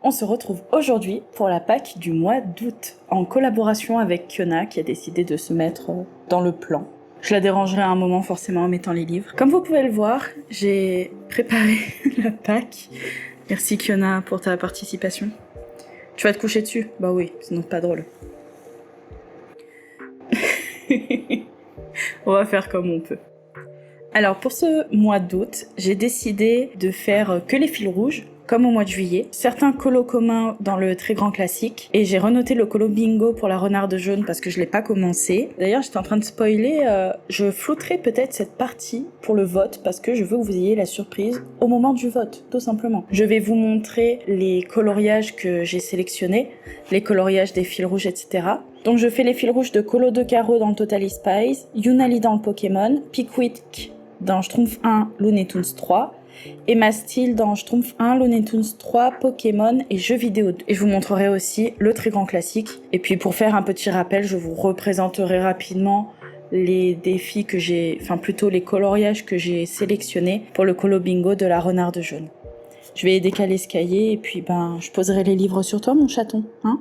On se retrouve aujourd'hui pour la Pâques du mois d'août, en collaboration avec Kiona qui a décidé de se mettre dans le plan. Je la dérangerai à un moment forcément en mettant les livres. Comme vous pouvez le voir, j'ai préparé la Pâques. Merci Kiona pour ta participation. Tu vas te coucher dessus? Bah oui, sinon pas drôle. On va faire comme on peut. Alors pour ce mois d'août, j'ai décidé de faire que les fils rouges, comme au mois de juillet. Certains colos communs dans le très grand classique. Et j'ai renoté le colo bingo pour la renarde jaune parce que je l'ai pas commencé. D'ailleurs, j'étais en train de spoiler. Je flouterai peut-être cette partie pour le vote parce que je veux que vous ayez la surprise au moment du vote, tout simplement. Je vais vous montrer les coloriages que j'ai sélectionnés, les coloriages des fils rouges, etc. Donc je fais les fils rouges de Colo de Carreau dans le Totally Spies, Yunali dans le Pokémon, Pickwick dans Schtroumpf 1, Looney Tunes 3, Emma Steele dans Schtroumpf 1, Looney Tunes 3, Pokémon et jeux vidéo 2. Et je vous montrerai aussi le très grand classique. Et puis pour faire un petit rappel, je vous représenterai rapidement les défis que j'ai, enfin plutôt les coloriages que j'ai sélectionnés pour le colo bingo de la renarde jaune. Je vais décaler ce cahier et puis je poserai les livres sur toi mon chaton, hein.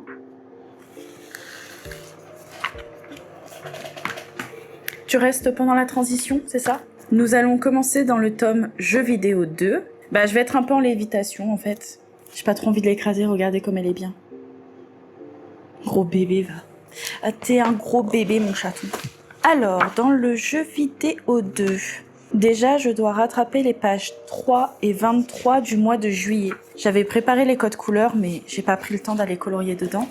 Tu restes pendant la transition, c'est ça? Nous allons commencer dans le tome Jeux vidéo 2. Je vais être un peu en lévitation en fait. J'ai pas trop envie de l'écraser, regardez comme elle est bien. Gros bébé va. Ah, t'es un gros bébé mon chaton. Alors, dans le Jeu vidéo 2, déjà je dois rattraper les pages 3 et 23 du mois de juillet. J'avais préparé les codes couleurs mais j'ai pas pris le temps d'aller colorier dedans.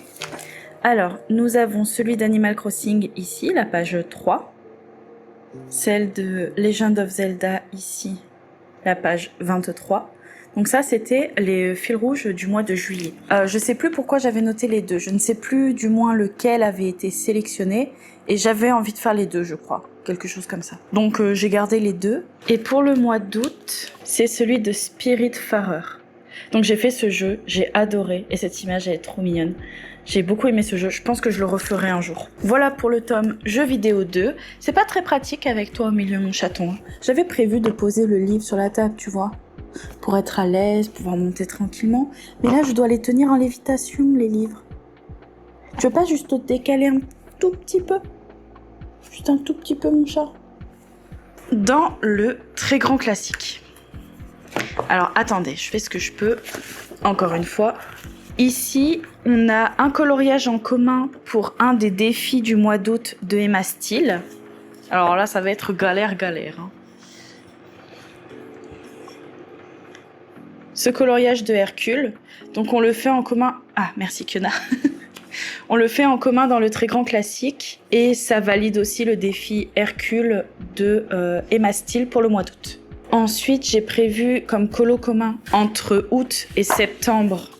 Alors, nous avons celui d'Animal Crossing ici, la page 3. Celle de Legend of Zelda ici, la page 23. Donc ça, c'était les fils rouges du mois de juillet. Je sais plus pourquoi j'avais noté les deux. Je ne sais plus du moins lequel avait été sélectionné. Et j'avais envie de faire les deux, je crois. Quelque chose comme ça. Donc j'ai gardé les deux. Et pour le mois d'août, c'est celui de Spiritfarer. Donc j'ai fait ce jeu, j'ai adoré. Et cette image, elle est trop mignonne. J'ai beaucoup aimé ce jeu, je pense que je le referai un jour. Voilà pour le tome Jeux vidéo 2. C'est pas très pratique avec toi au milieu, mon chaton. J'avais prévu de poser le livre sur la table, tu vois, pour être à l'aise, pouvoir monter tranquillement. Mais là, je dois les tenir en lévitation, les livres. Tu veux pas juste te décaler un tout petit peu? Juste un tout petit peu, mon chat. Dans le très grand classique. Alors, attendez, je fais ce que je peux. Encore une fois. Ici, on a un coloriage en commun pour un des défis du mois d'août de Emma Steele. Alors là, ça va être galère. Hein. Ce coloriage de Hercule, donc on le fait en commun... Ah, merci Kiona. On le fait en commun dans le très grand classique et ça valide aussi le défi Hercule de Emma Steele pour le mois d'août. Ensuite, j'ai prévu comme colo commun entre août et septembre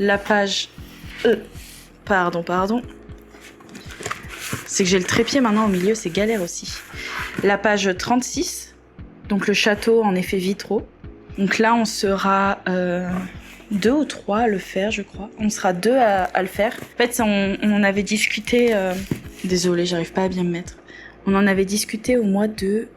la page... Pardon. C'est que j'ai le trépied maintenant au milieu, c'est galère aussi. La page 36, donc le château en effet vitraux. Donc là, on sera 2 ou 3 à le faire, je crois. On sera 2 à le faire. En fait, on en avait discuté... Désolée, j'arrive pas à bien me mettre. On en avait discuté au mois de...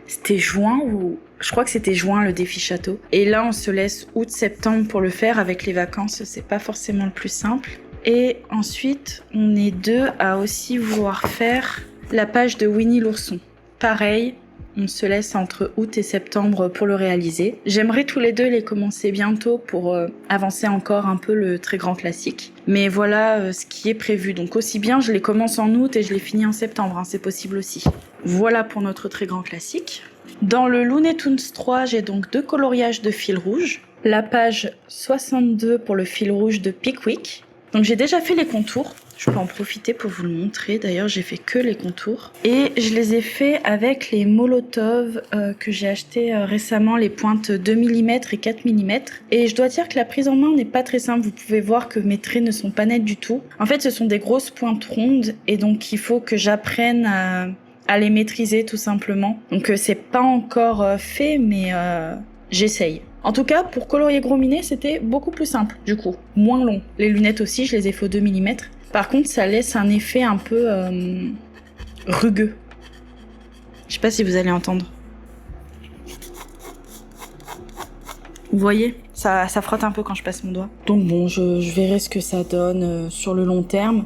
C'était juin ou... Je crois que c'était juin le défi château. Et là, on se laisse août-septembre pour le faire. Avec les vacances, c'est pas forcément le plus simple. Et ensuite, on est 2 à aussi vouloir faire la page de Winnie l'ourson. Pareil, on se laisse entre août et septembre pour le réaliser. J'aimerais tous les deux les commencer bientôt pour avancer encore un peu le très grand classique. Mais voilà ce qui est prévu. Donc aussi bien, je les commence en août et je les finis en septembre. Hein, c'est possible aussi. Voilà pour notre très grand classique. Dans le Looney Tunes 3, j'ai donc 2 coloriages de fil rouge. La page 62 pour le fil rouge de Pickwick. Donc j'ai déjà fait les contours. Je peux en profiter pour vous le montrer. D'ailleurs, j'ai fait que les contours. Et je les ai fait avec les Molotov que j'ai acheté récemment, les pointes 2 mm et 4 mm. Et je dois dire que la prise en main n'est pas très simple. Vous pouvez voir que mes traits ne sont pas nets du tout. En fait, ce sont des grosses pointes rondes et donc il faut que j'apprenne à les maîtriser tout simplement. Donc c'est pas encore fait, mais j'essaye. En tout cas, pour colorier Gros Minet, c'était beaucoup plus simple, du coup. Moins long. Les lunettes aussi, je les ai fait au 2 mm. Par contre, ça laisse un effet un peu rugueux. Je sais pas si vous allez entendre. Vous voyez ? Ça frotte un peu quand je passe mon doigt. Donc bon, je verrai ce que ça donne sur le long terme.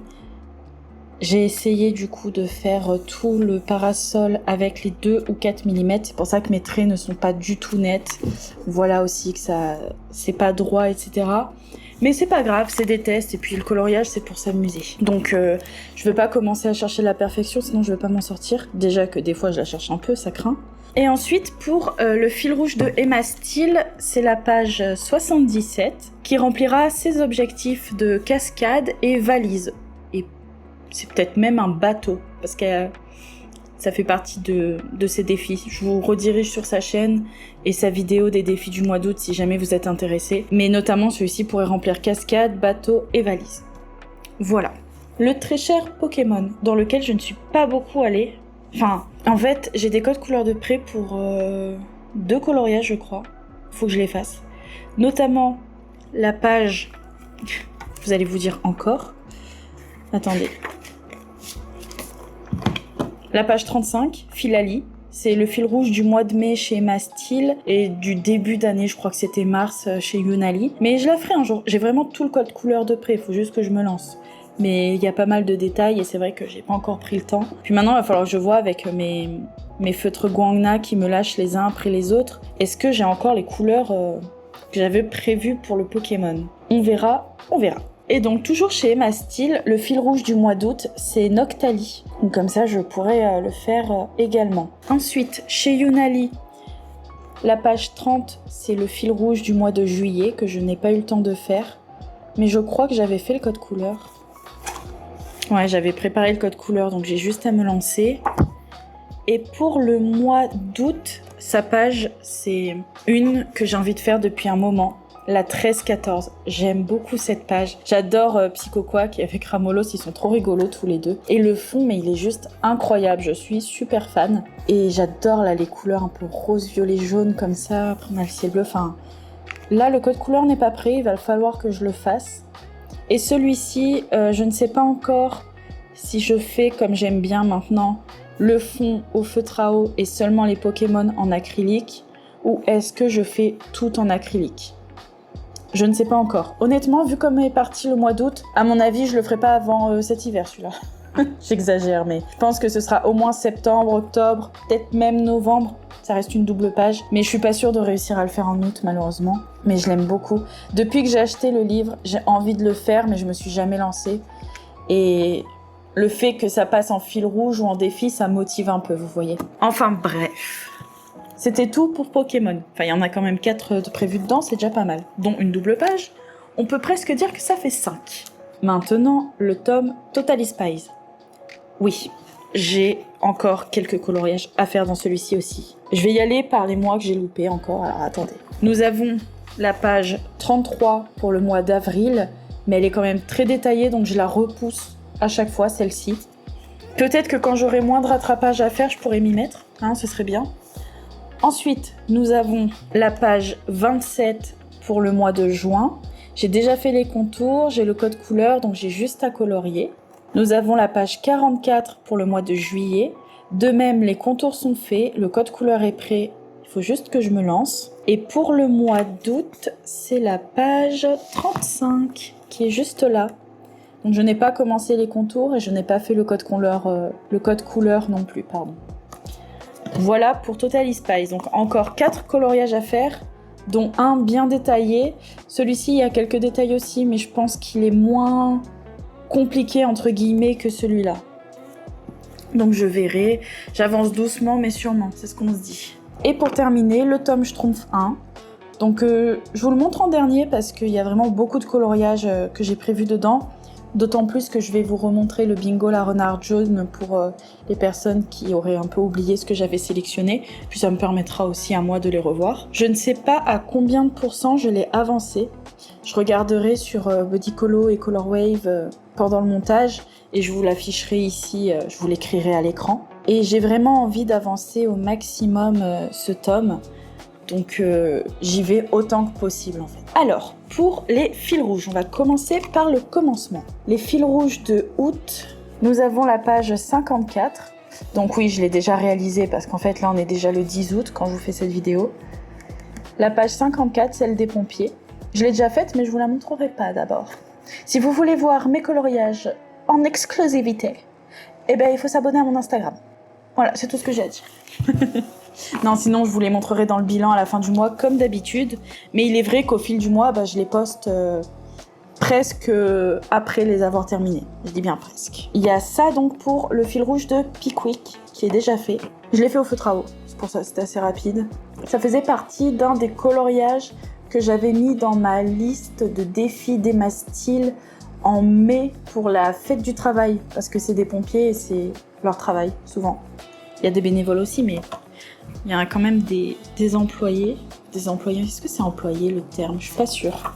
J'ai essayé du coup de faire tout le parasol avec les 2 ou 4 mm. C'est pour ça que mes traits ne sont pas du tout nets. Voilà aussi que ça, c'est pas droit, etc. Mais c'est pas grave, c'est des tests et puis le coloriage c'est pour s'amuser. Donc je veux pas commencer à chercher la perfection, sinon je vais pas m'en sortir. Déjà que des fois je la cherche un peu, ça craint. Et ensuite pour le fil rouge de Emma Steel, c'est la page 77 qui remplira ses objectifs de cascade et valise. Et c'est peut-être même un bateau parce que ça fait partie de ses défis. Je vous redirige sur sa chaîne et sa vidéo des défis du mois d'août si jamais vous êtes intéressés. Mais notamment celui-ci pourrait remplir cascade, bateau et valise. Voilà. Le très cher Pokémon, dans lequel je ne suis pas beaucoup allée. Enfin, en fait, j'ai des codes couleurs de prêt pour 2 coloriages, je crois. Faut que je les fasse. Notamment la page... Vous allez vous dire encore. Attendez. La page 35, Filali. C'est le fil rouge du mois de mai chez Emma Steel et du début d'année, je crois que c'était mars, chez Yunali. Mais je la ferai un jour. J'ai vraiment tout le code couleur de près, il faut juste que je me lance. Mais il y a pas mal de détails et c'est vrai que j'ai pas encore pris le temps. Puis maintenant, il va falloir que je vois avec mes feutres Guangna qui me lâchent les uns après les autres. Est-ce que j'ai encore les couleurs que j'avais prévues pour le Pokémon? On verra, on verra. Et donc toujours chez Emma Steel, le fil rouge du mois d'août, c'est Noctali. Donc comme ça, je pourrais le faire également. Ensuite, chez Yunali, la page 30, c'est le fil rouge du mois de juillet que je n'ai pas eu le temps de faire. Mais je crois que j'avais fait le code couleur. Ouais, j'avais préparé le code couleur, donc j'ai juste à me lancer. Et pour le mois d'août, sa page, c'est une que j'ai envie de faire depuis un moment. La 13-14, j'aime beaucoup cette page. J'adore Psycho Quack avec Ramolos, ils sont trop rigolos tous les deux. Et le fond, mais il est juste incroyable, je suis super fan. Et j'adore là les couleurs un peu rose, violet, jaune comme ça, après on a le ciel bleu. Enfin, là le code couleur n'est pas prêt, il va falloir que je le fasse. Et celui-ci, je ne sais pas encore si je fais comme j'aime bien maintenant, le fond au feutre à eau et seulement les Pokémon en acrylique, ou est-ce que je fais tout en acrylique? Je ne sais pas encore. Honnêtement, vu comme est parti le mois d'août, à mon avis, je le ferai pas avant cet hiver, celui-là. J'exagère, mais je pense que ce sera au moins septembre, octobre, peut-être même novembre. Ça reste une double page, mais je suis pas sûre de réussir à le faire en août, malheureusement. Mais je l'aime beaucoup. Depuis que j'ai acheté le livre, j'ai envie de le faire, mais je me suis jamais lancée. Et le fait que ça passe en fil rouge ou en défi, ça motive un peu, vous voyez. Enfin bref. C'était tout pour Pokémon. Enfin, il y en a quand même 4 de prévus dedans, c'est déjà pas mal. Dont une double page. On peut presque dire que ça fait 5. Maintenant, le tome Totally Spies. Oui, j'ai encore quelques coloriages à faire dans celui-ci aussi. Je vais y aller par les mois que j'ai loupés encore, alors attendez. Nous avons la page 33 pour le mois d'avril, mais elle est quand même très détaillée, donc je la repousse à chaque fois, celle-ci. Peut-être que quand j'aurai moins de rattrapage à faire, je pourrais m'y mettre, hein, ce serait bien. Ensuite, nous avons la page 27 pour le mois de juin. J'ai déjà fait les contours, j'ai le code couleur, donc j'ai juste à colorier. Nous avons la page 44 pour le mois de juillet. De même, les contours sont faits, le code couleur est prêt, il faut juste que je me lance. Et pour le mois d'août, c'est la page 35 qui est juste là. Donc je n'ai pas commencé les contours et je n'ai pas fait le code couleur non plus, pardon. Voilà pour Totally Spies, donc encore 4 coloriages à faire, dont un bien détaillé. Celui-ci, il y a quelques détails aussi, mais je pense qu'il est moins compliqué entre guillemets que celui-là. Donc je verrai, j'avance doucement mais sûrement, c'est ce qu'on se dit. Et pour terminer, le tome Schtroumpf 1. Donc je vous le montre en dernier parce qu'il y a vraiment beaucoup de coloriages que j'ai prévus dedans. D'autant plus que je vais vous remontrer le bingo la renard jaune pour les personnes qui auraient un peu oublié ce que j'avais sélectionné. Puis ça me permettra aussi à moi de les revoir. Je ne sais pas à combien de pourcents je l'ai avancé. Je regarderai sur Bodycolo et Colorwave pendant le montage et je vous l'afficherai ici, je vous l'écrirai à l'écran. Et j'ai vraiment envie d'avancer au maximum ce tome. Donc j'y vais autant que possible en fait. Alors, pour les fils rouges, on va commencer par le commencement. Les fils rouges de août, nous avons la page 54. Donc oui, je l'ai déjà réalisé parce qu'en fait là on est déjà le 10 août quand je vous fais cette vidéo. La page 54, celle des pompiers. Je l'ai déjà faite, mais je vous la montrerai pas d'abord. Si vous voulez voir mes coloriages en exclusivité, eh ben, il faut s'abonner à mon Instagram. Voilà, c'est tout ce que j'ai à dire. Non, sinon, je vous les montrerai dans le bilan à la fin du mois, comme d'habitude. Mais il est vrai qu'au fil du mois, je les poste presque après les avoir terminés. Je dis bien presque. Il y a ça donc pour le fil rouge de Pickwick, qui est déjà fait. Je l'ai fait au feutre à eau, c'est pour ça que c'était assez rapide. Ça faisait partie d'un des coloriages que j'avais mis dans ma liste de défis d'Emma Steel en mai pour la fête du travail, parce que c'est des pompiers et c'est leur travail, souvent. Il y a des bénévoles aussi, mais il y a quand même des employés. Des employés, est-ce que c'est employé le terme? Je suis pas sûre.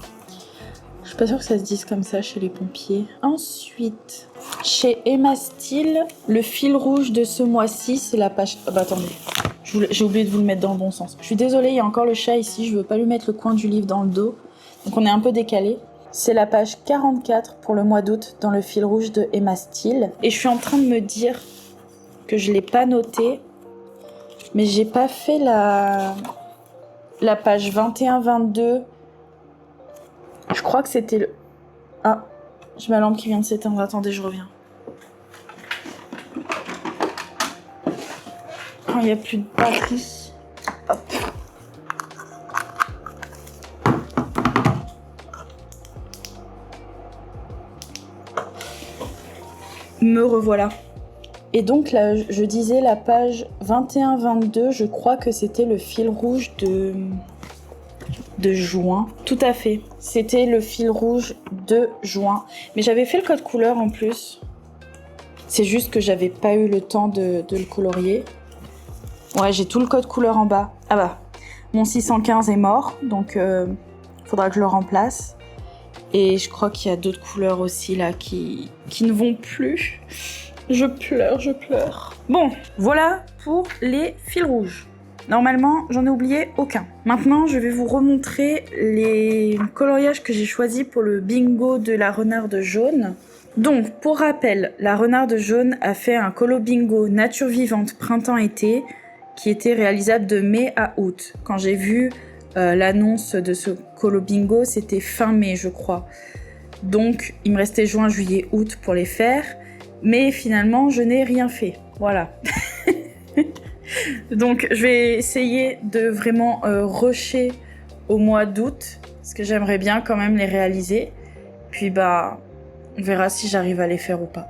Je suis pas sûre que ça se dise comme ça chez les pompiers. Ensuite, chez Emma Steel, le fil rouge de ce mois-ci, c'est la page... attendez, j'ai oublié de vous le mettre dans le bon sens. Je suis désolée, il y a encore le chat ici, je veux pas lui mettre le coin du livre dans le dos. Donc on est un peu décalé. C'est la page 44 pour le mois d'août dans le fil rouge de Emma Steel. Et je suis en train de me dire que je l'ai pas noté, mais j'ai pas fait la page 21-22. Je crois que c'était le... Ah, j'ai ma lampe qui vient de s'éteindre. Attendez, je reviens. Oh, il n'y a plus de batterie. Hop. Me revoilà. Et donc là, je disais la page 21-22, je crois que c'était le fil rouge de juin. Tout à fait, c'était le fil rouge de juin. Mais j'avais fait le code couleur en plus. C'est juste que j'avais pas eu le temps de le colorier. Ouais, j'ai tout le code couleur en bas. Ah bah, mon 615 est mort, donc faudra que je le remplace. Et je crois qu'il y a d'autres couleurs aussi là qui ne vont plus. Je pleure. Bon, voilà pour les fils rouges. Normalement, j'en ai oublié aucun. Maintenant, je vais vous remontrer les coloriages que j'ai choisis pour le bingo de la renarde jaune. Donc, pour rappel, la renarde jaune a fait un colo bingo nature vivante printemps-été qui était réalisable de mai à août. Quand j'ai vu l'annonce de ce colo bingo, c'était fin mai, je crois. Donc, il me restait juin, juillet, août pour les faire. Mais finalement, je n'ai rien fait. Voilà. Donc, je vais essayer de vraiment rusher au mois d'août, parce que j'aimerais bien quand même les réaliser. Puis, on verra si j'arrive à les faire ou pas.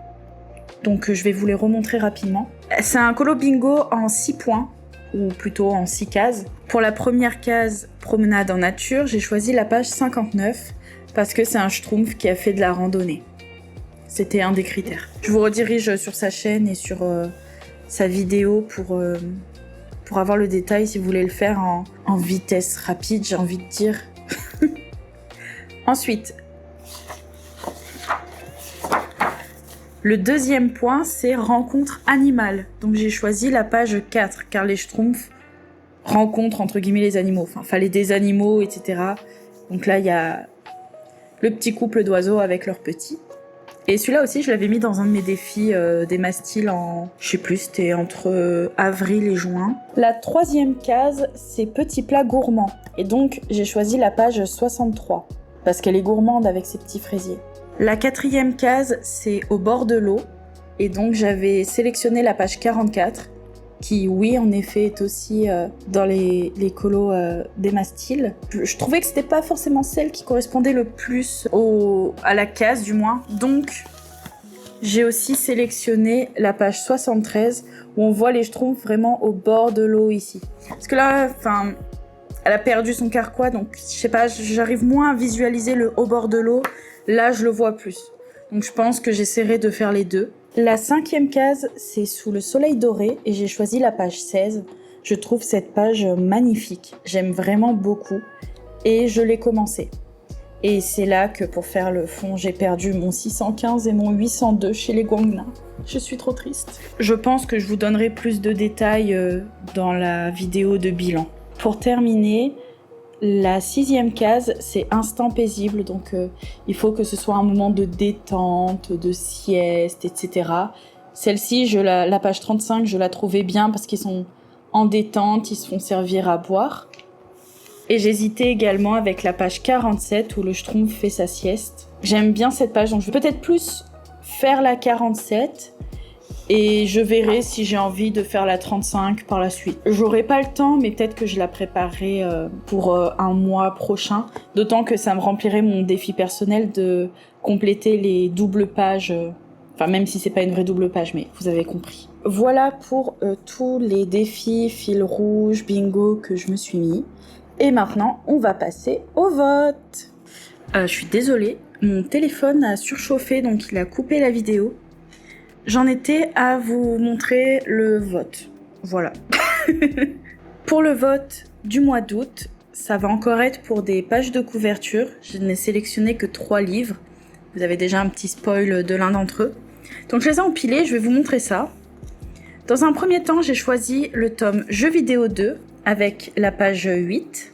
Donc, je vais vous les remontrer rapidement. C'est un colo bingo en 6 points, ou plutôt en 6 cases. Pour la première case, promenade en nature, j'ai choisi la page 59, parce que c'est un schtroumpf qui a fait de la randonnée. C'était un des critères. Je vous redirige sur sa chaîne et sur sa vidéo pour avoir le détail si vous voulez le faire en vitesse rapide, j'ai envie de dire. Ensuite, le deuxième point, c'est rencontre animale. Donc j'ai choisi la page 4, car les schtroumpfs rencontrent entre guillemets les animaux. Enfin, fallait des animaux, etc. Donc là, il y a le petit couple d'oiseaux avec leurs petits. Et celui-là aussi, je l'avais mis dans un de mes défis d'Emma Steel en... Je sais plus, c'était entre avril et juin. La troisième case, c'est petits plats gourmands. Et donc, j'ai choisi la page 63, parce qu'elle est gourmande avec ses petits fraisiers. La quatrième case, c'est au bord de l'eau. Et donc, j'avais sélectionné la page 44, qui, oui, en effet, est aussi dans les colos d'Emma Steel. Je trouvais que c'était pas forcément celle qui correspondait le plus à la case, du moins. Donc, j'ai aussi sélectionné la page 73, où on voit les schtroumpfs vraiment au bord de l'eau ici. Parce que là, elle a perdu son carquois, donc je sais pas, j'arrive moins à visualiser le au bord de l'eau. Là, je le vois plus. Donc, je pense que j'essaierai de faire les deux. La cinquième case, c'est sous le soleil doré et j'ai choisi la page 16. Je trouve cette page magnifique. J'aime vraiment beaucoup et je l'ai commencé. Et c'est là que pour faire le fond, j'ai perdu mon 615 et mon 802 chez les Guangna. Je suis trop triste. Je pense que je vous donnerai plus de détails dans la vidéo de bilan. Pour terminer, la sixième case, c'est instant paisible, donc il faut que ce soit un moment de détente, de sieste, etc. Celle-ci, la page 35, je la trouvais bien parce qu'ils sont en détente, ils se font servir à boire. Et j'hésitais également avec la page 47 où le Schtroumpf fait sa sieste. J'aime bien cette page, donc je vais peut-être plus faire la 47 et je verrai si j'ai envie de faire la 35 par la suite. J'aurai pas le temps, mais peut-être que je la préparerai pour un mois prochain, d'autant que ça me remplirait mon défi personnel de compléter les doubles pages, enfin même si c'est pas une vraie double page, mais vous avez compris. Voilà pour tous les défis fil rouge, bingo que je me suis mis. Et maintenant, on va passer au vote. Je suis désolée, mon téléphone a surchauffé, donc il a coupé la vidéo. J'en étais à vous montrer le vote. Voilà. Pour le vote du mois d'août, ça va encore être pour des pages de couverture. Je n'ai sélectionné que 3 livres. Vous avez déjà un petit spoil de l'un d'entre eux. Donc je les ai empilés, je vais vous montrer ça. Dans un premier temps, j'ai choisi le tome Jeux vidéo 2 avec la page 8.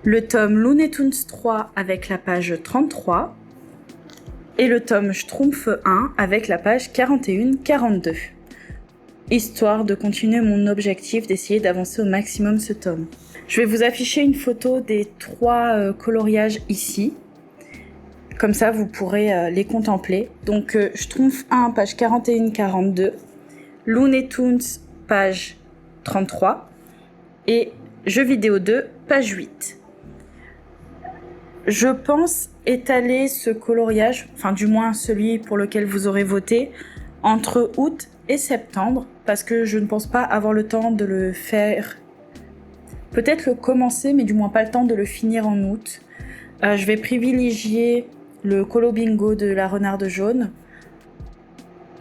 Le tome Looney Tunes 3 avec la page 33. Et le tome Schtroumpf 1 avec la page 41-42. Histoire de continuer mon objectif d'essayer d'avancer au maximum ce tome. Je vais vous afficher une photo des 3 coloriages ici. Comme ça, vous pourrez les contempler. Donc, Schtroumpf 1, page 41-42. Looney Tunes, page 33. Et Jeux vidéo 2, page 8. Je pense étaler ce coloriage, enfin du moins celui pour lequel vous aurez voté, entre août et septembre, parce que je ne pense pas avoir le temps de le faire. Peut-être le commencer, mais du moins pas le temps de le finir en août. Je vais privilégier le colo bingo de la renarde jaune.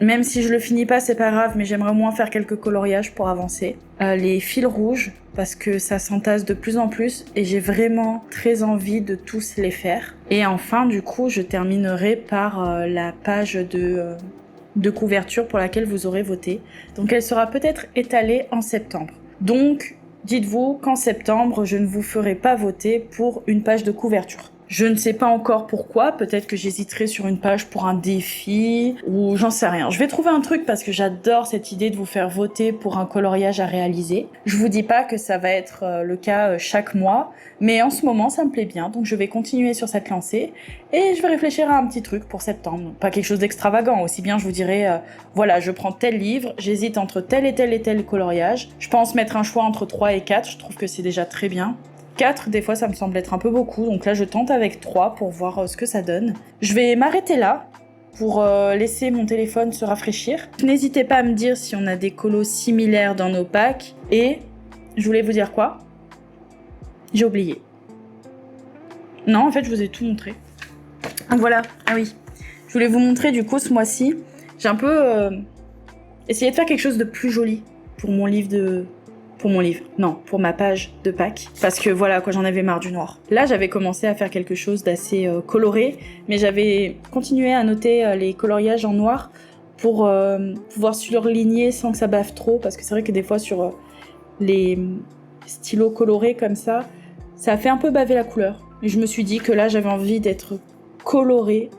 Même si je le finis pas, c'est pas grave, mais j'aimerais au moins faire quelques coloriages pour avancer. Les fils rouges, parce que ça s'entasse de plus en plus et j'ai vraiment très envie de tous les faire. Et enfin, du coup, je terminerai par la page de couverture pour laquelle vous aurez voté. Donc elle sera peut-être étalée en septembre. Donc, dites-vous qu'en septembre, je ne vous ferai pas voter pour une page de couverture. Je ne sais pas encore pourquoi, peut-être que j'hésiterai sur une page pour un défi, ou j'en sais rien. Je vais trouver un truc parce que j'adore cette idée de vous faire voter pour un coloriage à réaliser. Je vous dis pas que ça va être le cas chaque mois, mais en ce moment ça me plaît bien, donc je vais continuer sur cette lancée, et je vais réfléchir à un petit truc pour septembre. Pas quelque chose d'extravagant, aussi bien je vous dirai, voilà, je prends tel livre, j'hésite entre tel et tel coloriage. Je pense mettre un choix entre 3 et 4, je trouve que c'est déjà très bien. 4, des fois ça me semble être un peu beaucoup, donc là je tente avec 3 pour voir ce que ça donne. Je vais m'arrêter là pour laisser mon téléphone se rafraîchir. N'hésitez pas à me dire si on a des colos similaires dans nos packs. Et je voulais vous dire quoi ? J'ai oublié. Non, en fait je vous ai tout montré. Donc voilà, ah oui. Je voulais vous montrer du coup ce mois-ci. J'ai un peu essayé de faire quelque chose de plus joli pour mon livre pour ma page de pack, parce que voilà quoi, j'en avais marre du noir. Là j'avais commencé à faire quelque chose d'assez coloré, mais j'avais continué à noter les coloriages en noir pour pouvoir surligner sans que ça baffe trop, parce que c'est vrai que des fois sur les stylos colorés comme ça fait un peu baver la couleur. Et je me suis dit que là j'avais envie d'être coloré.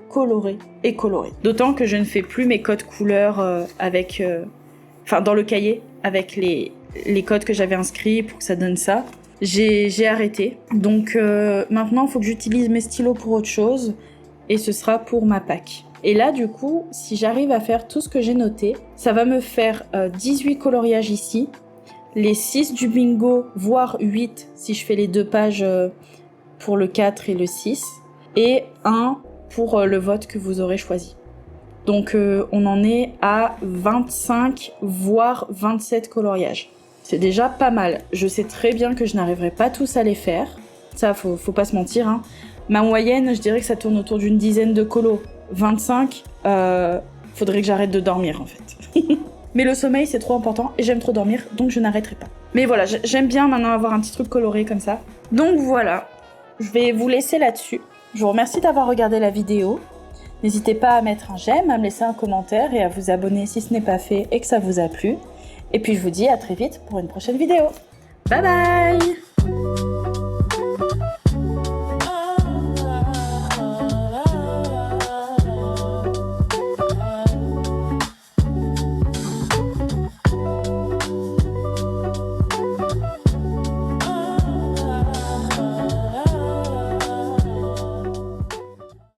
D'autant que je ne fais plus mes codes couleurs dans le cahier avec les codes que j'avais inscrits pour que ça donne ça. J'ai arrêté. Donc maintenant, il faut que j'utilise mes stylos pour autre chose. Et ce sera pour ma pack. Et là, du coup, si j'arrive à faire tout ce que j'ai noté, ça va me faire 18 coloriages ici. Les 6 du bingo, voire 8 si je fais les 2 pages pour le 4 et le 6. Et 1 pour le vote que vous aurez choisi. Donc on en est à 25, voire 27 coloriages. C'est déjà pas mal. Je sais très bien que je n'arriverai pas tous à les faire. Ça, faut pas se mentir, hein. Ma moyenne, je dirais que ça tourne autour d'une dizaine de colos. 25, faudrait que j'arrête de dormir, en fait. Mais le sommeil, c'est trop important et j'aime trop dormir, donc je n'arrêterai pas. Mais voilà, j'aime bien maintenant avoir un petit truc coloré comme ça. Donc voilà, je vais vous laisser là-dessus. Je vous remercie d'avoir regardé la vidéo. N'hésitez pas à mettre un j'aime, à me laisser un commentaire et à vous abonner si ce n'est pas fait et que ça vous a plu. Et puis je vous dis à très vite pour une prochaine vidéo. Bye bye!